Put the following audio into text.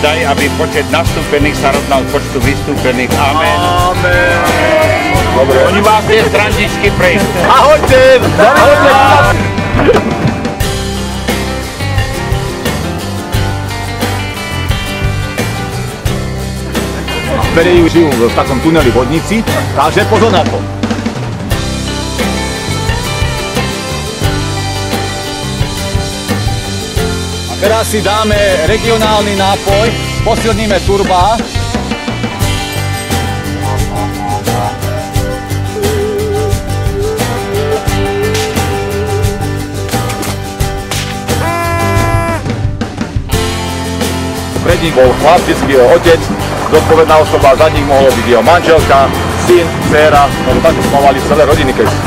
daj, aby počet nastúpených sa rovnal počtu vystúpených. Amen. Amen. Dobre. Oni vás tie strandičky prejdú. Ahojte! Ahojte! Berejú žijú v takom tuneli vodníci, takže pozor na to. A teraz si dáme regionálny nápoj, posilníme turbá. Pred ním bol chlap, vždycky jeho otec, zodpovedná osoba, za ním mohlo byť jeho manželka, syn, dcéra, no tak sme mali celé rodiny kedysi.